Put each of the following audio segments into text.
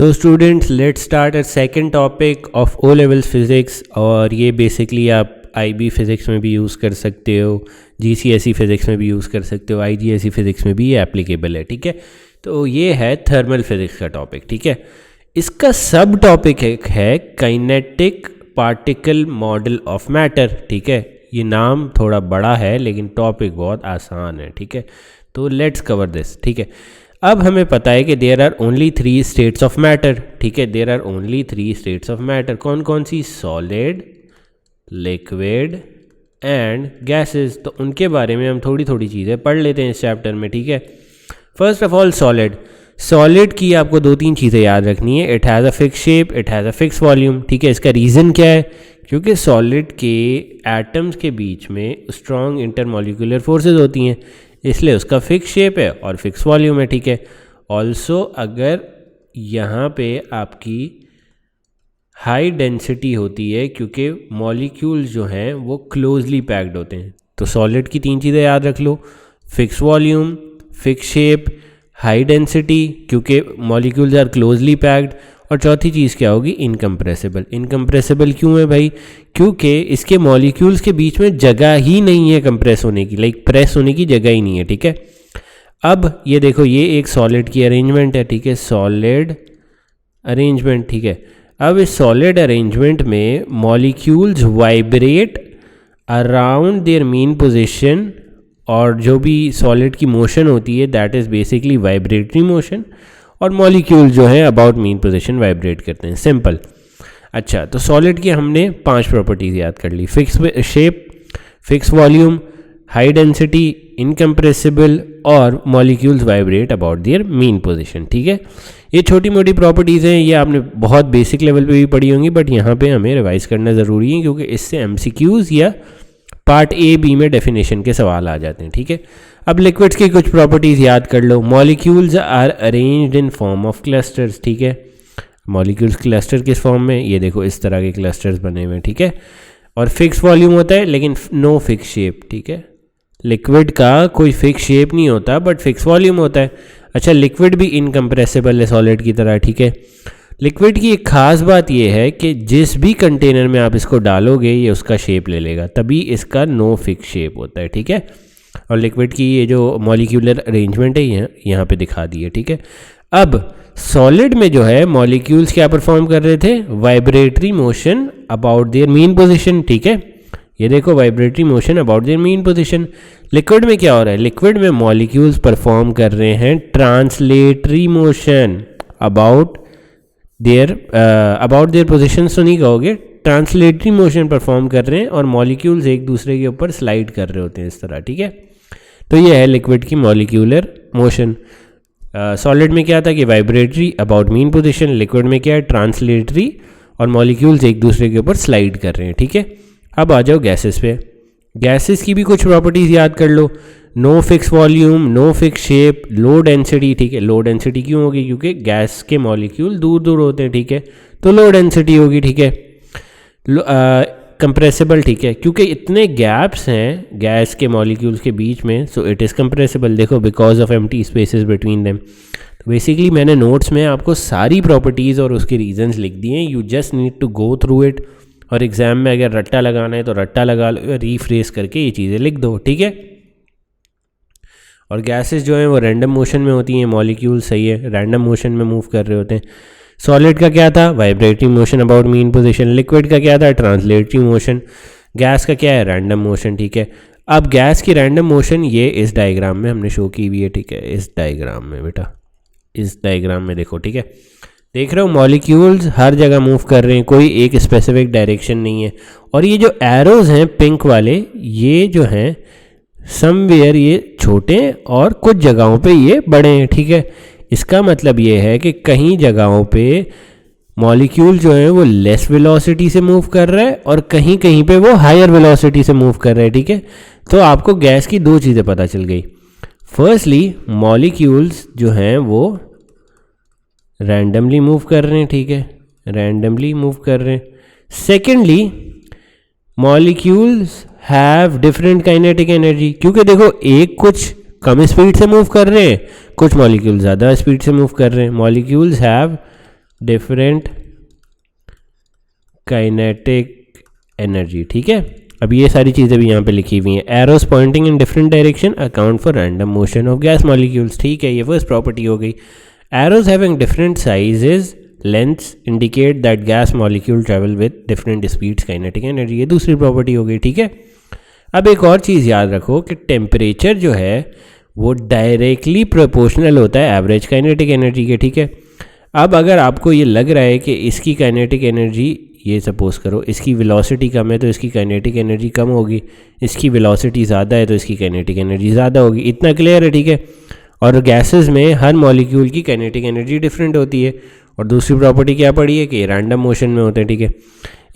So students, let's start a second topic of O levels physics. और ये basically आप IB physics में भी यूज़ कर सकते हो, GCSE फिज़िक्स में भी यूज़ कर सकते हो, IGSE फिज़िक्स में भी ये एप्लीकेबल है। ठीक है, तो ये है थर्मल फिज़िक्स का टॉपिक। ठीक है, इसका सब टॉपिक है kinetic particle model of matter. ठीक है, ये नाम थोड़ा बड़ा है लेकिन टॉपिक बहुत आसान है। ठीक है, तो लेट्स कवर दिस। ठीक है, अब हमें पता है कि there are only 3 states of matter. ठीक है, there are only 3 states of matter. कौन कौन सी? Solid, liquid and gases. तो उनके बारे में हम थोड़ी थोड़ी चीज़ें पढ़ लेते हैं इस चैप्टर में। ठीक है, first of all solid. Solid की आपको 2-3 चीज़ें याद रखनी है। It has a fix shape, it has a fix volume. ठीक है, इसका रीज़न क्या है? क्योंकि सॉलिड के एटम्स के बीच में स्ट्रॉन्ग इंटरमॉलिक्यूलर फोर्सेस होती हैं, इसलिए उसका फिक्स शेप है और फिक्स वॉल्यूम है। ठीक है, ऑल्सो अगर यहाँ पे आपकी हाई डेंसिटी होती है क्योंकि मॉलिक्यूल्स जो हैं वो क्लोजली पैक्ड होते हैं। तो सॉलिड की 3 चीज़ें याद रख लो, fix volume, fix shape, high density क्योंकि मॉलिक्यूल्स आर क्लोजली पैक्ड, और चौथी चीज़ क्या होगी? इनकम्प्रेसिबल। इनकम्प्रेसिबल क्यों है भाई? क्योंकि इसके मॉलिक्यूल्स के बीच में जगह ही नहीं है कंप्रेस होने की, लाइक प्रेस होने की जगह ही नहीं है। ठीक है, अब ये देखो, ये एक सॉलिड की अरेंजमेंट है। ठीक है, सॉलिड अरेंजमेंट। ठीक है, अब इस सॉलिड अरेंजमेंट में molecules vibrate around there mean position, और जो भी सॉलिड की मोशन होती है that is basically vibratory motion, और मॉलिक्यूल जो है अबाउट मीन पोजीशन वाइब्रेट करते हैं। सिंपल। अच्छा, तो सॉलिड की हमने 5 प्रॉपर्टीज़ याद कर ली, fix shape, fix volume, high density, incompressible, और molecules vibrate about their mean position. ठीक है, ये छोटी मोटी प्रॉपर्टीज़ हैं, ये आपने बहुत बेसिक लेवल पे भी पढ़ी होंगी, बट यहाँ पे हमें रिवाइज करना ज़रूरी है क्योंकि इससे MCQs या पार्ट A B में डेफिनेशन के सवाल आ जाते हैं। ठीक है, अब लिक्विड्स की कुछ प्रॉपर्टीज़ याद कर लो। Molecules are arranged in form of clusters. ठीक है, मॉलिक्यूल्स क्लस्टर किस फॉर्म में? ये देखो, इस तरह के क्लस्टर्स बने हुए हैं। ठीक है, और फिक्स वॉल्यूम होता है लेकिन नो फिक्स शेप। ठीक है, लिक्विड का कोई फिक्स शेप नहीं होता बट फिक्स वॉल्यूम होता है। अच्छा, लिक्विड भी इनकम्प्रेसिबल है सॉलिड की तरह। ठीक है, लिक्विड की एक ख़ास बात यह है कि जिस भी कंटेनर में आप इसको डालोगे ये उसका शेप ले लेगा, तभी इसका नो फिक्स शेप होता है। ठीक है, और लिक्विड की ये जो मॉलिक्यूलर अरेंजमेंट है यहाँ पे दिखा दी है। ठीक है, अब सॉलिड में जो है मॉलिक्यूल्स क्या परफॉर्म कर रहे थे? Vibratory motion about their mean position. ठीक है, ये देखो, vibratory motion about their mean position. Liquid में क्या हो रहा है? लिक्विड में मॉलिक्यूल्स परफॉर्म कर रहे हैं translatory motion about their position तो नहीं कहोगे, ट्रांसलेटरी मोशन परफॉर्म कर रहे हैं और मॉलिक्यूल्स एक दूसरे के ऊपर स्लाइड कर रहे होते हैं इस तरह। ठीक है, तो ये है लिक्विड की मॉलिक्यूलर मोशन। सॉलिड में क्या था कि vibratory about mean position, liquid में क्या है? ट्रांसलेटरी, और मॉलिक्यूल्स एक दूसरे के ऊपर स्लाइड कर रहे हैं। ठीक है, अब आ जाओ गैसेस पे। गैसेस की भी कुछ प्रॉपर्टीज़ याद कर लो। No fix volume, no fix shape, low density. ठीक है, लो डेंसिटी क्यों होगी? क्योंकि गैस के मॉलिक्यूल दूर दूर होते हैं। ठीक है, तो लो डेंसिटी होगी। ठीक है, कंप्रेसिबल। ठीक है, क्योंकि इतने गैप्स हैं गैस के मॉलिक्यूल्स के बीच में, सो इट इज़ कंप्रेसिबल। देखो, because of empty spaces between them. तो बेसिकली मैंने नोट्स में आपको सारी प्रॉपर्टीज़ और उसके रीजंस लिख दिए हैं, you just need to go through it. और एग्जाम में अगर रट्टा लगाना है तो रट्टा लगा लो, रीफ्रेस करके ये चीज़ें लिख दो। ठीक है, और गैसेस जो हैं वो रैंडम मोशन में होती हैं, मॉलिक्यूल सही है रैंडम मोशन में मूव कर रहे होते हैं। सॉलिड का क्या था? Vibratory motion about mean position. Liquid का क्या था? Translatory motion. गैस का क्या है? Random motion. ठीक है, अब गैस की रैंडम मोशन ये इस डायग्राम में हमने शो की हुई है। ठीक है, इस डायग्राम में बेटा, इस डायग्राम में देखो। ठीक है, देख रहे हो मॉलिक्यूल्स हर जगह मूव कर रहे हैं, कोई एक स्पेसिफिक डायरेक्शन नहीं है। और ये जो एरोज़ हैं पिंक वाले, ये जो हैं समवेयर ये छोटे और कुछ जगहों पे ये बड़े हैं। ठीक है, इसका मतलब ये है कि कहीं जगहों पे मॉलिक्यूल जो है वो लेस वेलोसिटी से मूव कर रहा है और कहीं कहीं पे वो हायर वेलोसिटी से मूव कर रहा है। ठीक है, तो आपको गैस की 2 चीज़ें पता चल गई। फर्स्टली, मॉलिक्यूल्स जो हैं वो रैंडमली मूव कर रहे हैं। ठीक है, रैंडमली मूव कर रहे हैं। Secondly, molecules have different kinetic energy, क्योंकि देखो, एक कुछ कम स्पीड से मूव कर रहे हैं, कुछ मॉलिक्यूल ज़्यादा स्पीड से मूव कर रहे हैं। Molecules have different kinetic energy, ठीक है। अब ये सारी चीज़ें भी यहाँ पे लिखी हुई हैं। Arrows pointing in different direction account for random motion of gas molecules, ठीक है, ये फर्स्ट प्रॉपर्टी हो गई। Arrows having different sizes lengths indicate that gas molecule travel with different speeds kinetic energy, ये दूसरी प्रॉपर्टी हो गई, ठीक है। अब एक और चीज़ याद रखो कि टेम्परेचर जो है वो डायरेक्टली प्रोपोर्शनल होता है एवरेज काइनेटिक एनर्जी के, ठीक है। अब अगर आपको ये लग रहा है कि इसकी काइनेटिक एनर्जी, ये सपोज करो इसकी वेलोसिटी कम है तो इसकी काइनेटिक एनर्जी कम होगी, इसकी वेलोसिटी ज़्यादा है तो इसकी काइनेटिक एनर्जी ज़्यादा होगी, इतना क्लियर है, ठीक है। और गैसेस में हर मॉलिक्यूल की काइनेटिक एनर्जी डिफरेंट होती है। और दूसरी प्रॉपर्टी क्या पड़ी है कि रैंडम मोशन में होते हैं, ठीक है।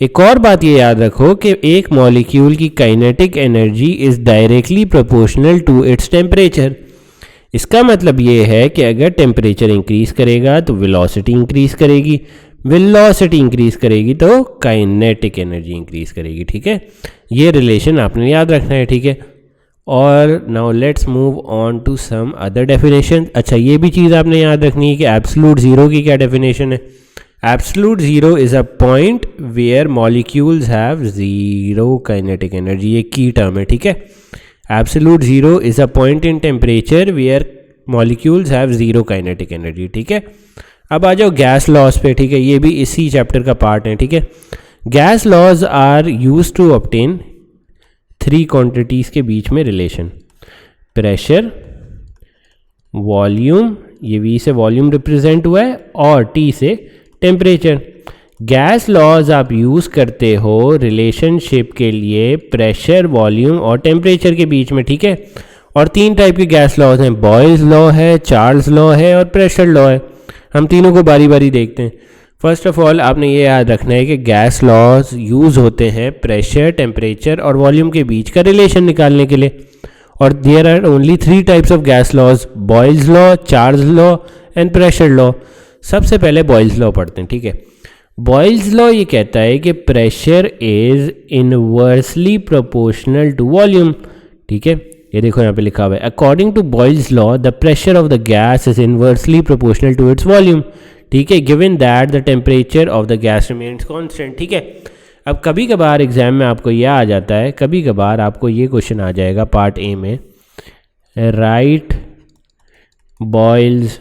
एक और बात ये याद रखो कि एक मॉलिक्यूल की kinetic energy is directly proportional to its temperature. इसका मतलब ये है कि अगर टेम्परेचर इंक्रीज़ करेगा तो वेलोसिटी इंक्रीज़ करेगी, वेलोसिटी इंक्रीज़ करेगी तो काइनेटिक एनर्जी इंक्रीज़ करेगी, ठीक है। ये रिलेशन आपने याद रखना है, ठीक है। और now let's move on to some other definition. अच्छा, ये भी चीज़ आपने याद रखनी है कि एब्सोल्यूट ज़ीरो की क्या डेफिनेशन है। Absolute zero is a point where molecules have zero kinetic energy, ये की टर्म है, ठीक है। Absolute zero is a point in temperature where molecules have zero kinetic energy, ठीक है। अब आ जाओ गैस लॉज पे, ठीक है, ये भी इसी चैप्टर का पार्ट है, ठीक है। Gas laws are use to obtain 3 quantities के बीच में रिलेशन, प्रेशर, वॉल्यूम, ये V से वॉल्यूम रिप्रेजेंट हुआ है, और T से टेम्परेचर। गैस लॉज आप यूज़ करते हो रिलेशनशिप के लिए प्रेशर, वॉल्यूम और टेम्परेचर के बीच में, ठीक है। और 3 टाइप के गैस लॉज हैं, बॉयल्स लॉ है, चार्ल्स लॉ है और प्रेशर लॉ है। हम तीनों को बारी बारी देखते हैं। फर्स्ट ऑफ ऑल आपने ये याद रखना है कि गैस लॉज यूज़ होते हैं प्रेशर, टेम्परेचर और वॉल्यूम के बीच का रिलेशन निकालने के लिए। और there are only 3 types of gas laws, Boyle's law, Charles law and pressure law. सबसे पहले बॉयल्स लॉ पढ़ते हैं, ठीक है। बॉयल्स लॉ ये कहता है कि pressure is inversely proportional to volume, ठीक है। ये देखो यहाँ पे लिखा हुआ है, according to Boyle's law the pressure of the gas is inversely proportional to its volume, ठीक है, given that the temperature of the gas remains constant, ठीक है। अब कभी कभार एग्जाम में आपको यह आ जाता है, कभी कभार आपको ये क्वेश्चन आ जाएगा पार्ट ए में, राइट बॉयल्स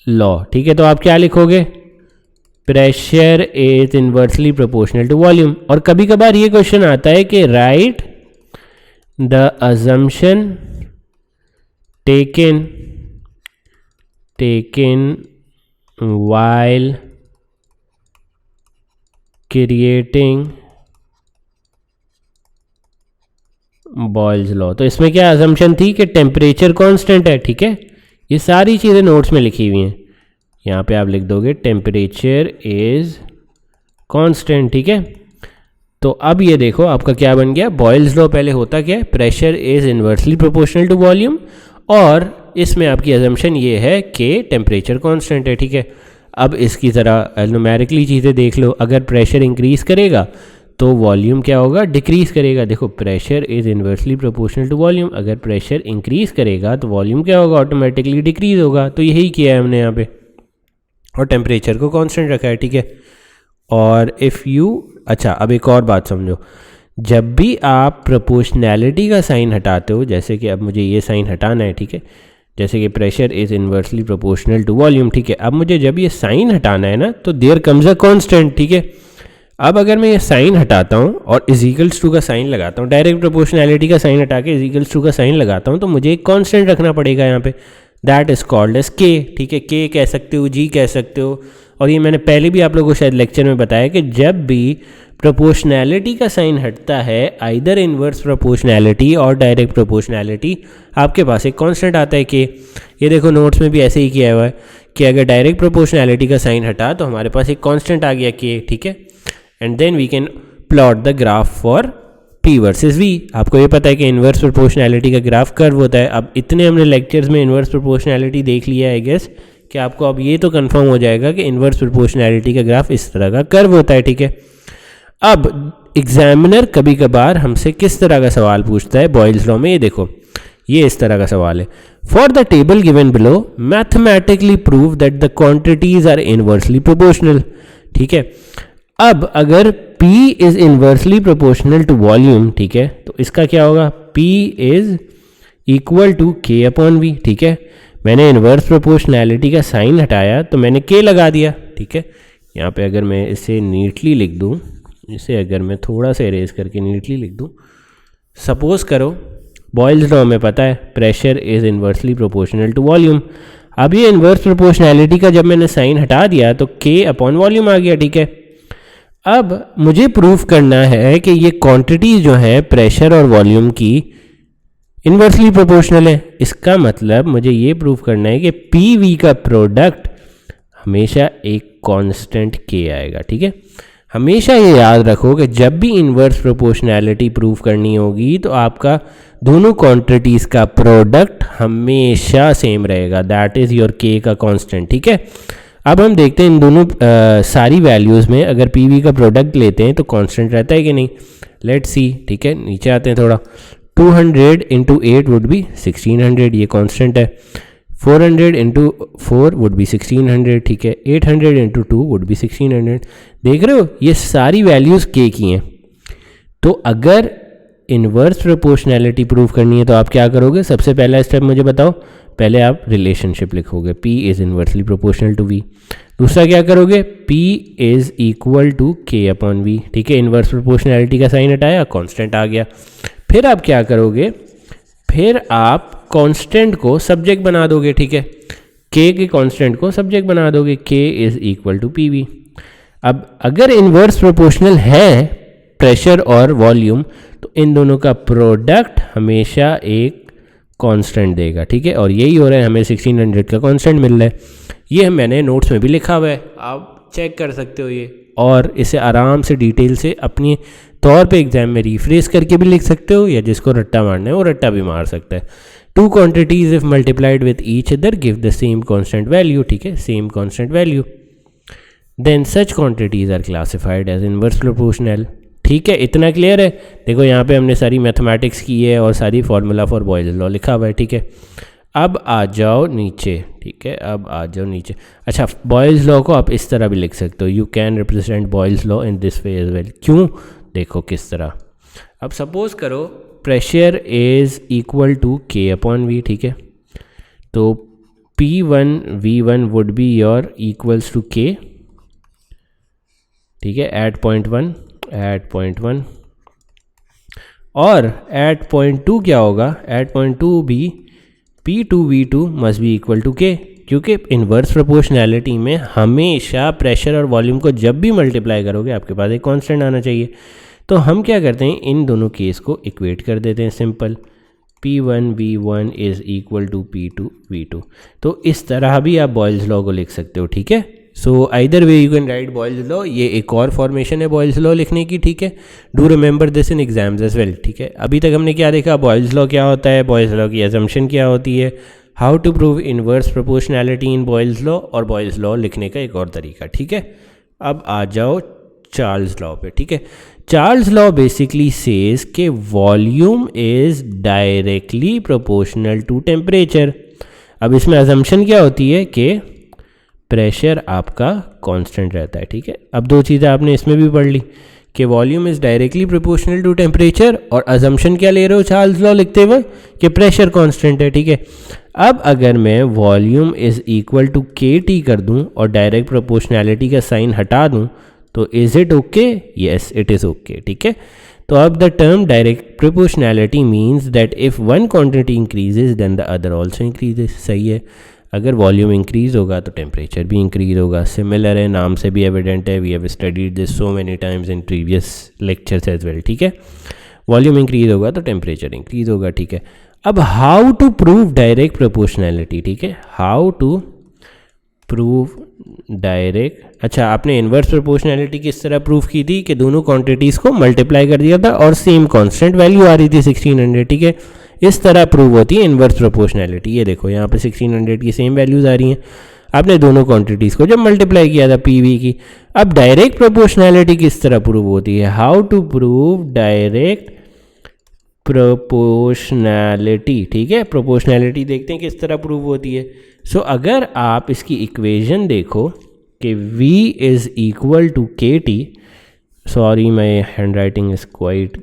लॉ, ठीक है। तो आप क्या लिखोगे, pressure is inversely proportional to volume. और कभी कभार ये क्वेश्चन आता है कि write the assumption taken while creating Boyle's law. तो इसमें क्या असम्पशन थी कि टेम्परेचर कांस्टेंट है, ठीक है। ये सारी चीज़ें नोट्स में लिखी हुई हैं, यहाँ पे आप लिख दोगे टेम्परेचर इज कांस्टेंट, ठीक है। तो अब ये देखो आपका क्या बन गया, बॉयल्स लॉ पहले होता क्या है, pressure is inversely proportional to volume, और इसमें आपकी अजम्पशन ये है कि टेम्परेचर कांस्टेंट है, ठीक है। अब इसकी ज़रा न्यूमेरिकली चीज़ें देख लो, अगर प्रेशर इंक्रीज़ करेगा तो वॉल्यूम क्या होगा, डिक्रीज़ करेगा। देखो pressure is inversely proportional to volume, अगर प्रेशर इंक्रीज़ करेगा तो वॉल्यूम क्या होगा, ऑटोमेटिकली डिक्रीज़ होगा। तो यही किया है हमने यहाँ पे, और टेम्परेचर को कांस्टेंट रखा है, ठीक है। और इफ़ यू, अच्छा अब एक और बात समझो, जब भी आप प्रोपोर्शनैलिटी का साइन हटाते हो, जैसे कि अब मुझे ये साइन हटाना है, ठीक है, जैसे कि pressure is inversely proportional to volume, ठीक है। अब मुझे जब ये साइन हटाना है ना, तो देयर कम्स अ कांस्टेंट, ठीक है। अब अगर मैं ये साइन हटाता हूँ और इजिकल्स टू का साइन लगाता हूँ, डायरेक्ट प्रोपोर्शनैलिटी का साइन हटा के इजिकल्स टू का साइन लगाता हूँ, तो मुझे एक कांस्टेंट रखना पड़ेगा यहाँ पे, दैट इज़ कॉल्ड एज के, ठीक है। के कह सकते हो, जी कह सकते हो। और ये मैंने पहले भी आप लोगों को शायद लेक्चर में बताया कि जब भी प्रोपोर्शनैलिटी का साइन हटता है, आइदर इन्वर्स प्रोपोर्शनैलिटी और डायरेक्ट प्रोपोर्शनैलिटी, आपके पास एक कांस्टेंट आता है के। ये देखो नोट्स में भी ऐसे ही किया हुआ है कि अगर डायरेक्ट प्रोपोर्शनैलिटी का साइन हटा तो हमारे पास एक कांस्टेंट आ गया के, ठीक है। And then we can plot the graph for P versus V। आपको ये पता है कि इन्वर्स प्रोपोर्शनैलिटी का ग्राफ कर्व होता है। अब इतने हमने लेक्चर्स में इन्वर्स प्रोपोर्शनैलिटी देख लिया है, आई गेस कि आपको अब ये तो कंफर्म हो जाएगा कि इन्वर्स प्रोपोर्शनैलिटी का ग्राफ इस तरह का कर्व होता है, ठीक है। अब एग्जामिनर कभी कभार हमसे किस तरह का सवाल पूछता है बॉयल्स लॉ में, ये देखो ये इस तरह का सवाल है। For the table given below mathematically prove that the quantities are inversely proportional. ठीक है, अब अगर P is inversely proportional to volume, ठीक है, तो इसका क्या होगा, P is equal to K upon V। ठीक है, मैंने इनवर्स प्रोपोर्शनैलिटी का साइन हटाया तो मैंने K लगा दिया। ठीक है, यहाँ पे अगर मैं इसे नीटली लिख दूँ, इसे अगर मैं थोड़ा सा इरेज करके नीटली लिख दूँ, सपोज करो बॉयल्स लॉ में पता है pressure is inversely proportional to volume. अब ये इनवर्स प्रोपोर्शनैलिटी का जब मैंने साइन हटा दिया तो K अपॉन वॉल्यूम आ गया। ठीक है, अब मुझे प्रूफ करना है कि ये क्वांटिटीज जो है प्रेशर और वॉल्यूम की इनवर्सली प्रोपोर्शनल है। इसका मतलब मुझे ये प्रूफ करना है कि PV का प्रोडक्ट हमेशा एक कांस्टेंट K आएगा। ठीक है, हमेशा ये याद रखो कि जब भी इनवर्स प्रोपोर्शनैलिटी प्रूफ करनी होगी तो आपका दोनों क्वांटिटीज़ का प्रोडक्ट हमेशा सेम रहेगा, दैट इज़ योर K का कांस्टेंट। ठीक है, अब हम देखते हैं इन दोनों सारी वैल्यूज़ में अगर PV का प्रोडक्ट लेते हैं तो कांस्टेंट रहता है कि नहीं। Let's see. ठीक है, नीचे आते हैं थोड़ा। 200 इंटू 8 वुड बी 1600, ये कांस्टेंट है। 400 इंटू 4 वुड बी 1600। ठीक है, 800 इंटू 2 वुड बी 1600। देख रहे हो, ये सारी वैल्यूज़ K की हैं। तो अगर इनवर्स प्रोपोर्शनैलिटी प्रूफ करनी है तो आप क्या करोगे, सबसे पहला स्टेप मुझे बताओ, पहले आप रिलेशनशिप लिखोगे, P is inversely proportional to V। दूसरा क्या करोगे, P is equal to K upon V। ठीक है, इनवर्स प्रोपोर्शनैलिटी का साइन हटाया, कांस्टेंट आ गया। फिर आप क्या करोगे, फिर आप कांस्टेंट को सब्जेक्ट बना दोगे। ठीक है, K के कांस्टेंट को सब्जेक्ट बना दोगे, K is equal to PV। अब अगर इनवर्स प्रोपोर्शनल है प्रेशर और वॉल्यूम तो इन दोनों का प्रोडक्ट हमेशा एक कांस्टेंट देगा। ठीक है, और यही हो रहा है, हमें 1600 का कांस्टेंट मिल रहा है। ये मैंने नोट्स में भी लिखा हुआ है, आप चेक कर सकते हो ये, और इसे आराम से डिटेल से अपनी तौर पे एग्जाम में रिफ्रेश करके भी लिख सकते हो, या जिसको रट्टा मारना है वो रट्टा भी मार सकता है। Two quantities if multiplied with each other give the same constant value. ठीक है, same constant value, then such quantities are classified as inverse proportional. ठीक है, इतना क्लियर है। देखो यहाँ पे हमने सारी मैथमेटिक्स की है और सारी फार्मूला फॉर बॉयल्स लॉ लिखा हुआ है। ठीक है, अब आ जाओ नीचे। ठीक है, अब आ जाओ नीचे। अच्छा, बॉयल्स लॉ को आप इस तरह भी लिख सकते हो, you can represent Boyle's law in this way as well. क्यों, देखो किस तरह। अब सपोज करो pressure is equal to K upon V। ठीक है, तो P1 V1 would be your equals to K। ठीक है, एट पॉइंट 1 और एट पॉइंट 2 क्या होगा, एट पॉइंट 2 भी P2 V2 must be equal to K, क्योंकि इनवर्स प्रोपोर्शनैलिटी में हमेशा प्रेशर और वॉल्यूम को जब भी मल्टीप्लाई करोगे आपके पास एक कांस्टेंट आना चाहिए। तो हम क्या करते हैं, इन दोनों केस को इक्वेट कर देते हैं, simple. P1 V1 is equal to P2 V2। तो इस तरह भी आप बॉयल्स लॉ को लिख सकते हो। ठीक है, so either way you can write Boyle's law. ये एक और फॉर्मेशन है बॉयल्स लॉ लिखने की। ठीक है, do remember this in exams as well. ठीक है, अभी तक हमने क्या देखा, बॉयल्स लॉ क्या होता है, बॉयल्स लॉ की असम्पशन क्या होती है, how to prove inverse proportionality in Boyle's law, और बॉयल्स लॉ लिखने का एक और तरीका। ठीक है, अब आ जाओ चार्ल्स लॉ पे। ठीक है, चार्ल्स लॉ बेसिकली सेज कि volume is directly proportional to temperature. अब इसमें असम्पशन क्या होती है कि प्रेशर आपका कांस्टेंट रहता है। ठीक है, अब दो चीज़ें आपने इसमें भी पढ़ ली कि volume is directly proportional to temperature, और असम्पशन क्या ले रहे हो चार्ल्स लॉ लिखते हुए कि प्रेशर कांस्टेंट है। ठीक है, अब अगर मैं volume is equal to KT कर दूं और डायरेक्ट प्रोपोर्शनैलिटी का साइन हटा दूं तो is it okay, yes it is okay. ठीक है, तो अब the term direct proportionality means that if one quantity increases then the other also increases. सही है, अगर वॉल्यूम इंक्रीज होगा तो टेम्परेचर भी इंक्रीज होगा। सिमिलर है, नाम से भी एविडेंट है, we have studied this so many times in previous lectures as well. ठीक है, वॉल्यूम इंक्रीज होगा तो टेम्परेचर इंक्रीज होगा। ठीक है, अब how to prove direct proportionality. ठीक है, हाउ टू प्रूव डायरेक्ट, अच्छा आपने इनवर्स प्रोपोर्शनैलिटी किस तरह प्रूफ की थी कि दोनों क्वांटिटीज़ को मल्टीप्लाई कर दिया था और सेम कांस्टेंट वैल्यू आ रही थी 1600। ठीक है, इस तरह प्रूव होती है इनवर्स प्रोपोर्शनैलिटी। ये देखो यहाँ पे 1600 की सेम वैल्यूज़ आ रही हैं, आपने दोनों क्वांटिटीज़ को जब मल्टीप्लाई किया था PV की। अब डायरेक्ट प्रोपोर्शनैलिटी किस तरह प्रूव होती है, how to prove direct proportionality, ठीक है। प्रोपोर्शनैलिटी देखते हैं किस तरह प्रूव होती है। सो अगर आप इसकी इक्वेशन देखो कि v is equal to K T, sorry my hand writing is quite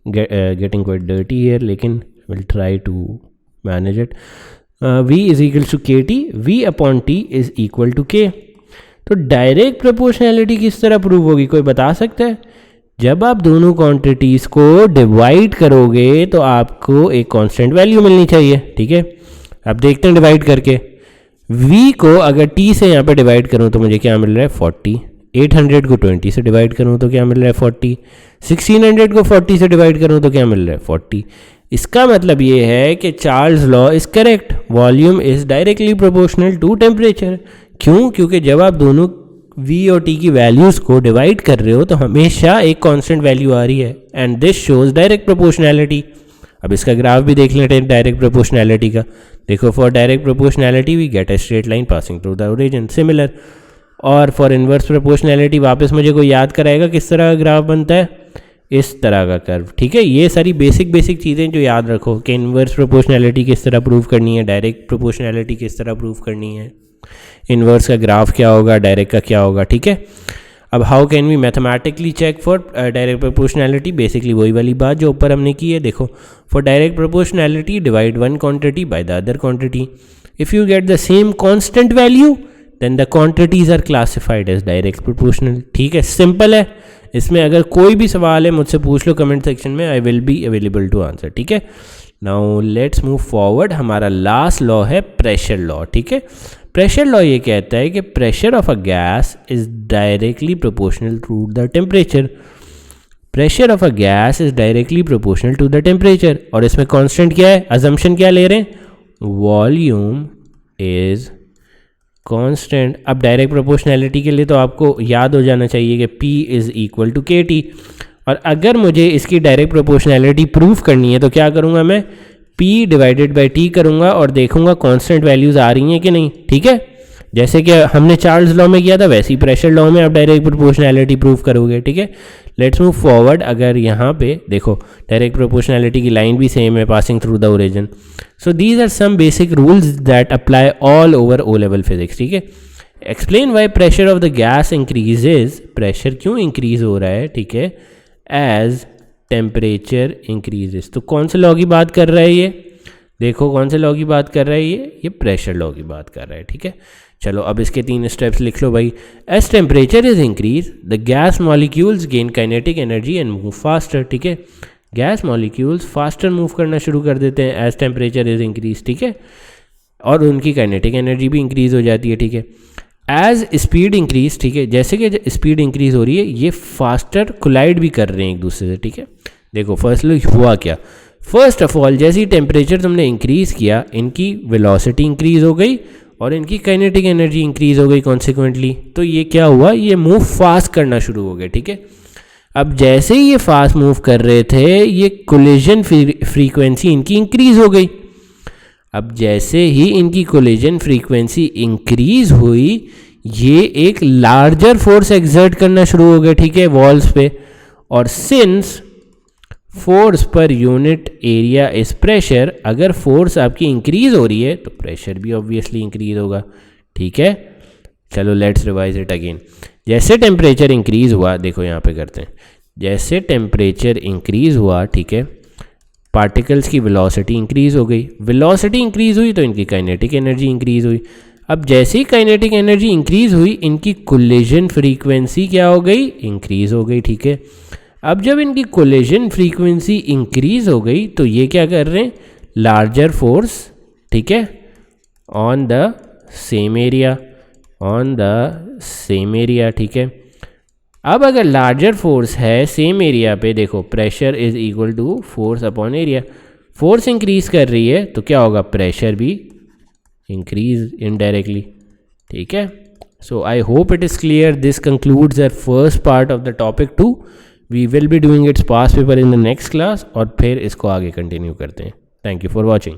getting quite dirty here, लेकिन will try to manage it. v is equal to K T, v upon T is equal to K. तो direct proportionality किस तरह prove होगी, कोई बता सकता है? जब आप दोनों क्वांटिटीज़ को डिवाइड करोगे तो आपको एक कांस्टेंट वैल्यू मिलनी चाहिए, ठीक है। अब देखते हैं डिवाइड करके, v को अगर t से यहाँ पे डिवाइड करूँ तो मुझे क्या मिल रहा है 40, 800 को 20 से डिवाइड करूँ तो क्या मिल रहा है 40, 1600 को 40 से डिवाइड करूँ तो क्या मिल रहा है 40। इसका मतलब ये है कि Charles law is correct, volume is directly proportional to temperature. क्यों? क्योंकि जब आप दोनों v और t की वैल्यूज़ को डिवाइड कर रहे हो तो हमेशा एक कांस्टेंट वैल्यू आ रही है, and this shows direct proportionality. अब इसका ग्राफ भी देख लेते हैं डायरेक्ट प्रोपोर्शनैलिटी का। देखो, for direct proportionality we get a straight line passing through the origin, similar. और फॉर इनवर्स प्रोपोर्शनैलिटी वापस मुझे कोई याद कराएगा किस तरह का ग्राफ बनता है, इस तरह का कर्व, ठीक है। ये सारी बेसिक चीज़ें जो याद रखो कि इनवर्स प्रोपोर्शनैलिटी किस तरह प्रूव करनी है, डायरेक्ट प्रोपोर्शनैलिटी किस तरह प्रूव करनी है, इनवर्स का ग्राफ क्या होगा, डायरेक्ट का क्या होगा, ठीक है। अब how can we mathematically check for direct proportionality, basically वही वाली बात जो ऊपर हमने की है। देखो, for direct proportionality divide one quantity by the other quantity, if you get the same constant value then the quantities are classified as direct proportional, ठीक है। सिंपल है। इसमें अगर कोई भी सवाल है मुझसे पूछ लो कमेंट सेक्शन में, I will be available to answer, ठीक है। Now let's move forward. हमारा लास्ट लॉ है प्रेशर लॉ, ठीक है। प्रेशर लॉ ये कहता है कि pressure of a gas is directly proportional to the temperature. Pressure of a gas is directly proportional to the temperature, और इसमें कांस्टेंट क्या है, अजम्पशन क्या ले रहे हैं, वॉल्यूम इज कांस्टेंट। अब डायरेक्ट प्रोपोर्शनैलिटी के लिए तो आपको याद हो जाना चाहिए कि P is equal to K T, और अगर मुझे इसकी डायरेक्ट प्रोपोर्शनैलिटी प्रूफ करनी है तो क्या करूँगा, मैं P डिवाइडेड बाई T करूँगा और देखूँगा कांस्टेंट वैल्यूज़ आ रही हैं कि नहीं, ठीक है। जैसे कि हमने चार्ल्स लॉ में किया था वैसे ही प्रेशर लॉ में आप डायरेक्ट प्रोपोर्शनैलिटी प्रूफ करोगे, ठीक है। Let's move forward. अगर यहाँ पे देखो डायरेक्ट प्रोपोर्शनैलिटी की लाइन भी सेम है, passing through the origin. So these are some basic rules that apply all over O level physics, ठीक है। Explain why pressure of the gas increases, pressure क्यों इंक्रीज हो रहा है, ठीक है, एज टेम्परेचर इंक्रीजेज। तो कौन से लॉ की बात कर रहा है ये, देखो कौन से लॉ की बात कर रहा है ये प्रेशर लॉ की बात कर रहा है, ठीक है। चलो अब इसके 3 स्टेप्स लिख लो भाई। As temperature is increase the gas molecules gain kinetic energy and move faster, ठीक है। गैस मॉलिक्यूल्स फास्टर मूव करना शुरू कर देते हैं एज टेम्परेचर इज इंक्रीज, ठीक है, और उनकी काइनेटिक एनर्जी भी इंक्रीज हो जाती है, ठीक है। एज स्पीड इंक्रीज, ठीक है, जैसे कि स्पीड इंक्रीज हो रही है ये फास्टर कोलाइड भी कर रहे हैं एक दूसरे से, ठीक है। देखो फर्स्ट हुआ क्या, फर्स्ट ऑफ ऑल जैसे ही टेम्परेचर तुमने इंक्रीज़ किया इनकी वेलोसिटी इंक्रीज़ हो गई और इनकी काइनेटिक एनर्जी इंक्रीज़ हो गई कॉन्सिक्वेंटली। तो ये क्या हुआ, ये मूव फास्ट करना शुरू हो गए, ठीक है। अब जैसे ही ये फास्ट मूव कर रहे थे ये कोलिजन फ्रीक्वेंसी इनकी इंक्रीज़ हो गई। अब जैसे ही इनकी कोलिजन फ्रीक्वेंसी इंक्रीज़ हुई ये एक लार्जर फोर्स एक्सर्ट करना शुरू हो गए, ठीक है, वॉल्स पे। और since force per unit area is pressure, अगर फोर्स आपकी इंक्रीज हो रही है तो प्रेशर भी ऑब्वियसली इंक्रीज होगा, ठीक है। चलो लेट्स रिवाइज इट अगेन। जैसे टेम्परेचर इंक्रीज हुआ, देखो यहाँ पे करते हैं, जैसे टेम्परेचर इंक्रीज हुआ, ठीक है, पार्टिकल्स की वेलोसिटी इंक्रीज हो गई, वेलोसिटी इंक्रीज हुई तो इनकी काइनेटिक एनर्जी इंक्रीज हुई। अब जैसे ही काइनेटिक एनर्जी इंक्रीज हुई इनकी कोलिजन फ्रीक्वेंसी क्या हो गई, इंक्रीज हो गई, ठीक है। अब जब इनकी कोलिजन फ्रीक्वेंसी इंक्रीज हो गई तो ये क्या कर रहे हैं, लार्जर फोर्स, ठीक है, ऑन द सेम एरिया, ठीक है। अब अगर लार्जर फोर्स है सेम एरिया पे, देखो pressure is equal to force upon area, force increase कर रही है तो क्या होगा, प्रेशर भी इंक्रीज इनडायरेक्टली, ठीक है। So I hope it is clear. This concludes our first part of the topic 2। We will be doing its past paper in the next class और फिर इसको आगे कंटिन्यू करते हैं। Thank you for watching.